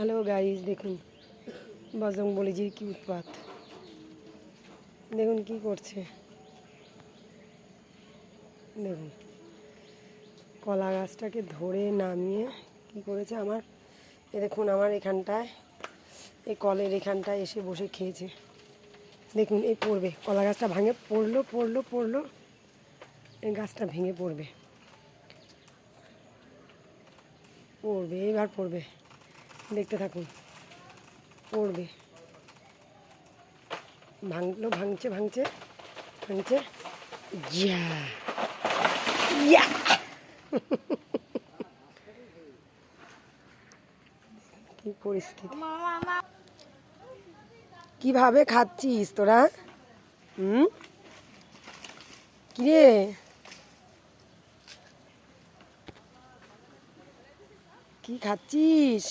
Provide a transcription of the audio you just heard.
Hello guys, দেখুন বজরংবলীজির কি উৎপাত। দেখুন কি করছে, দেখুন কলা গাছটাকে ধরে নামিয়ে কি করেছে আমার। দেখুন আমার এখানটায়, এই কলের এখানটায় এসে বসে খেয়েছে। দেখুন এই পড়বে, কলা গাছটা ভাঙে পড়লো, এই গাছটা ভেঙে পড়বে, এবার পড়বে, দেখতে থাকুন, পড়বে, ভাঙছে ইয়া ইয়া কি পরিস্থিতি, কিভাবে খাচ্ছিস তোরা? কিরে, কি খাচ্ছিস?